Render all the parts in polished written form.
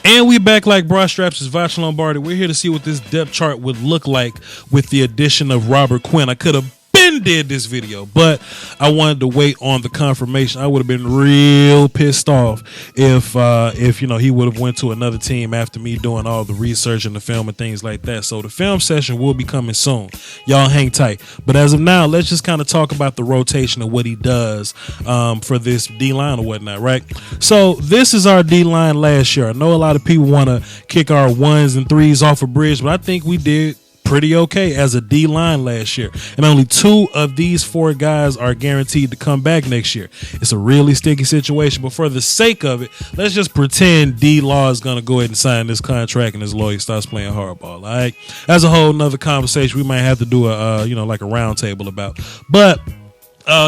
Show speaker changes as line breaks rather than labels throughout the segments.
And we back like bra straps. Is Voch Lombardi. We're here to see what this depth chart would look like with the addition of Robert Quinn. I could have been did this video, but I wanted to wait on the confirmation. I would have been real pissed off if you know, he would have went to another team after me doing all the research and the film and things like that. So the film session will be coming soon. Y'all hang tight. But as of now, let's just kind of talk about the rotation of what he does for this D-line or whatnot, right? So this is our D-line last year. I know a lot of people want to kick our ones and threes off a bridge, but I think we did pretty okay as a D-line last year. And only 2 of these 4 guys are guaranteed to come back next year. It's a really sticky situation, but for the sake of it, let's just pretend D-Law is going to go ahead and sign this contract and his lawyer starts playing hardball. All right. That's a whole nother conversation we might have to do a, you know, like a round table about. But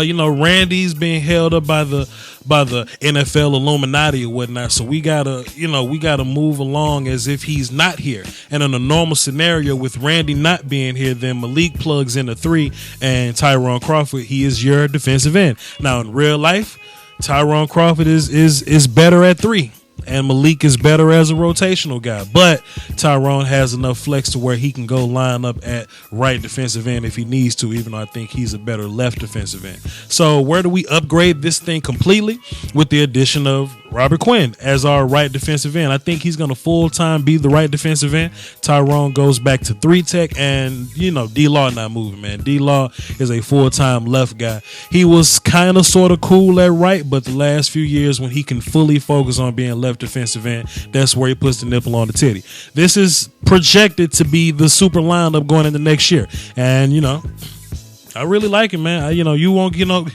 you know, Randy's being held up by the NFL Illuminati or whatnot. So we gotta move along as if he's not here. And in a normal scenario with Randy not being here, then Malik plugs in a 3 and Tyrone Crawford, he is your defensive end. Now in real life, Tyrone Crawford is better at 3. And Malik is better as a rotational guy. But Tyrone has enough flex to where he can go line up at right defensive end if he needs to, even though I think he's a better left defensive end. So where do we upgrade this thing completely? With the addition of Robert Quinn as our right defensive end. I think he's going to full-time be the right defensive end. Tyrone goes back to 3 tech, and, you know, D-Law not moving, man. D-Law is a full-time left guy. He was kind of sort of cool at right, but the last few years when he can fully focus on being left defensive end, that's where he puts the nipple on the titty. This is projected to be the super lineup going into next year. And, you know, I really like him, man. You won't get no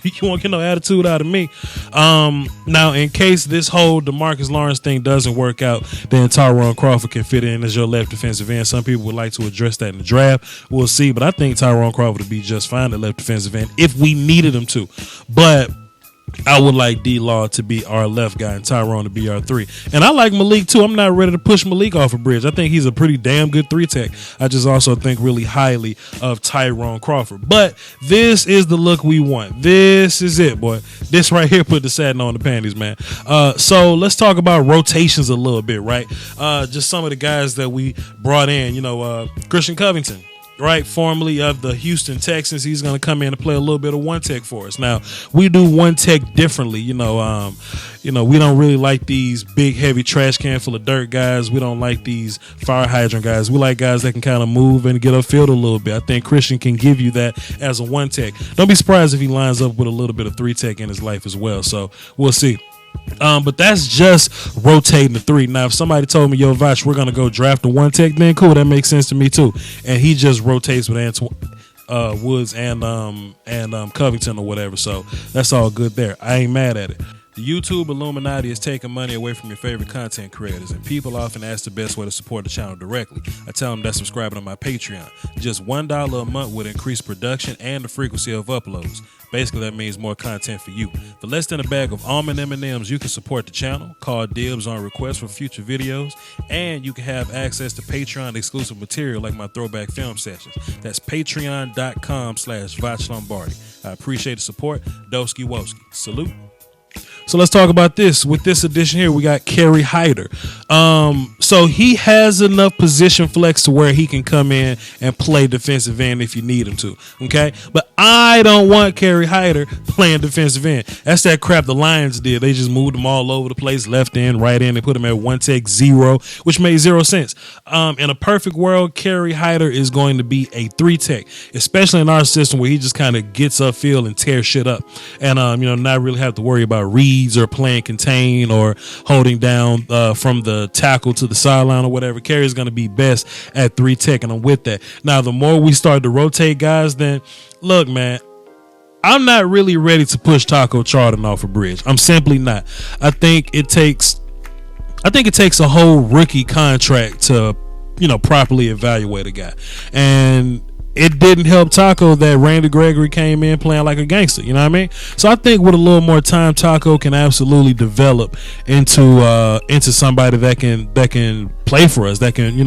attitude out of me. Now, in case this whole DeMarcus Lawrence thing doesn't work out, then Tyrone Crawford can fit in as your left defensive end. Some people would like to address that in the draft. We'll see, but I think Tyrone Crawford would be just fine at left defensive end if we needed him to. But I would like D-Law to be our left guy and Tyrone to be our 3. And I like Malik too. I'm not ready to push Malik off a bridge. I think he's a pretty damn good 3 tech. I just also think really highly of Tyrone Crawford. But this is the look we want. This is it, boy. This right here put the satin on the panties, man. So let's talk about rotations a little bit, right? Just some of the guys that we brought in. You know, Christian Covington, right, formerly of the Houston Texans. He's going to come in and play a little bit of 1 tech for us. Now, we do 1 tech differently. You know, we don't really like these big, heavy trash can full of dirt guys. We don't like these fire hydrant guys. We like guys that can kind of move and get upfield a little bit. I think Christian can give you that as a 1 tech. Don't be surprised if he lines up with a little bit of 3 tech in his life as well. So we'll see. But that's just rotating the 3. Now, if somebody told me, yo, Voch, we're going to go draft a 1 tech, then cool, that makes sense to me too. And he just rotates with Antoine Woods and Covington or whatever. So that's all good there. I ain't mad at it. The YouTube Illuminati is taking money away from your favorite content creators, and people often ask the best way to support the channel directly. I tell them that subscribing to my Patreon. Just $1 a month would increase production and the frequency of uploads. Basically, that means more content for you. For less than a bag of almond M&Ms, you can support the channel, call dibs on requests for future videos, and you can have access to Patreon exclusive material like my throwback film sessions. That's patreon.com/Voch Lombardi. I appreciate the support. Doski Woski. Salute. So let's talk about this. With this edition here, we got Kerry Hyder. So he has enough position flex to where he can come in and play defensive end if you need him to. Okay, but I don't want Kerry Hyder playing defensive end. That's that crap the Lions did. They just moved him all over the place, left end, right end. They put him at 1 tech 0, which made 0 sense. In a perfect world, Kerry Hyder is going to be a 3 tech, especially in our system where he just kind of gets upfield and tears shit up, and not really have to worry about reads reads or playing contain or holding down from the tackle to the sideline or whatever. Kerry's going to be best at 3 tech, and I'm with that. Now, the more we start to rotate guys, then look, man, I'm not really ready to push Taco Charlton off a bridge. I'm simply not. I think it takes a whole rookie contract to, properly evaluate a guy. And it didn't help Taco that Randy Gregory came in playing like a gangster. You know what I mean? So I think with a little more time, Taco can absolutely develop into somebody that can play for us, that can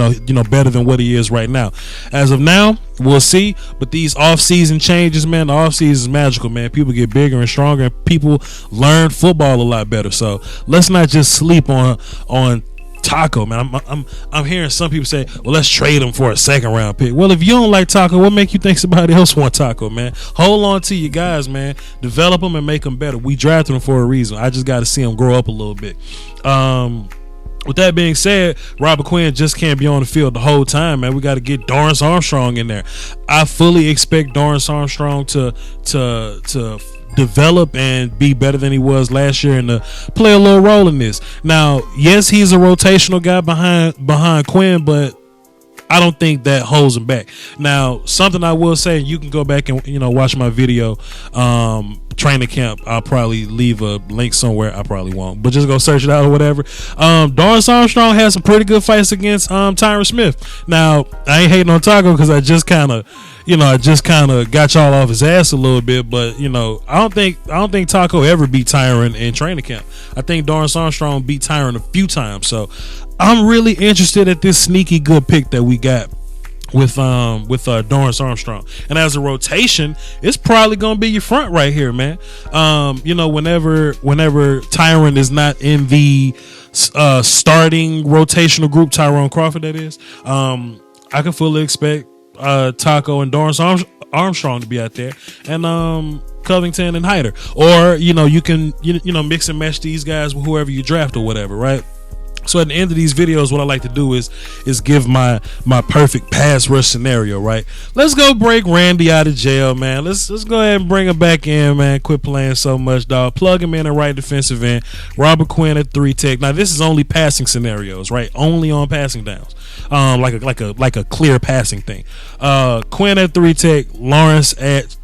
better than what he is right now. As of now, we'll see. But these off-season changes, man, the off-season is magical, man. People get bigger and stronger, and people learn football a lot better. So let's not just sleep on Taco, man. I'm hearing some people say, well, let's trade him for a 2nd round pick. Well, if you don't like Taco, what make you think somebody else want Taco, man? Hold on to your guys, man. Develop them and make them better. We drafted them for a reason. I just got to see them grow up a little bit. With that being said, Robert Quinn just can't be on the field the whole time, man. We got to get Dorrance Armstrong in there. I fully expect Dorrance Armstrong to develop and be better than he was last year and to play a little role in this. Now, yes, he's a rotational guy behind Quinn, but I don't think that holds him back. Now, something I will say, you can go back and watch my video, training camp. I'll probably leave a link somewhere. I probably won't, but just go search it out or whatever. Dorrance Armstrong had some pretty good fights against Tyron Smith. Now, I ain't hating on Taco because I just kind of got y'all off his ass a little bit, but I don't think Taco ever beat Tyron in training camp. I think Dorrance Armstrong beat Tyron a few times. So I'm really interested at this sneaky good pick that we got with Dorrance Armstrong. And as a rotation, it's probably gonna be your front right here, man. Whenever Tyron is not in the starting rotational group, Tyrone Crawford that is, I can fully expect Taco and Dorrance Armstrong to be out there, and Covington and Hyder, or you can mix and match these guys with whoever you draft or whatever, right? So at the end of these videos, what I like to do is give my perfect pass rush scenario, right? Let's go break Randy out of jail, man. Let's go ahead and bring him back in, man. Quit playing so much, dog. Plug him in at right defensive end. Robert Quinn at 3 tech. Now this is only passing scenarios, right? Only on passing downs, like a clear passing thing. Quinn at 3 tech. Lawrence at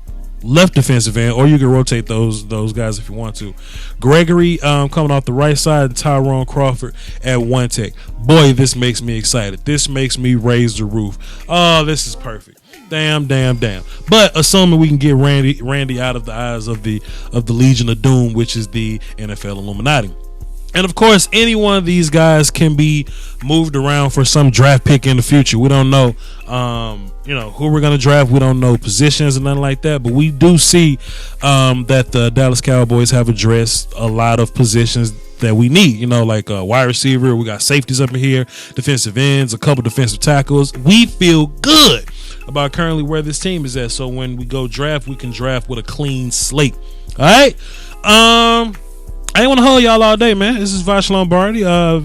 left defensive end, or you can rotate those guys if you want to. Gregory coming off the right side, and Tyrone Crawford at 1 tech. Boy, this makes me excited. This makes me raise the roof. Oh, this is perfect. Damn. But assuming we can get Randy out of the eyes of the Legion of Doom, which is the NFL Illuminati. And of course, any one of these guys can be moved around for some draft pick in the future. We don't know, who we're going to draft. We don't know positions and nothing like that. But we do see that the Dallas Cowboys have addressed a lot of positions that we need. Like a wide receiver. We got safeties up in here, defensive ends, a couple defensive tackles. We feel good about currently where this team is at. So when we go draft, we can draft with a clean slate. All right. I ain't want to hold y'all all day, man. This is Voch Lombardi. Y'all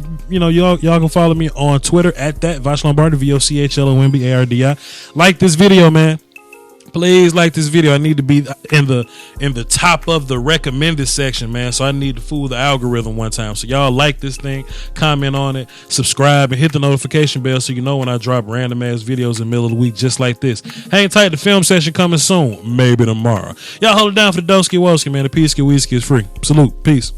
can follow me on Twitter at that Voch Lombardi, VOCHLOMBARDI. Like this video, man. Please like this video. I need to be in the top of the recommended section, man. So I need to fool the algorithm one time. So y'all like this thing, comment on it, subscribe, and hit the notification bell so you know when I drop random ass videos in the middle of the week just like this. Hang tight, the film session coming soon, maybe tomorrow. Y'all hold it down for the Doski Woski, man. The Peace Whiskey is free. Salute, peace.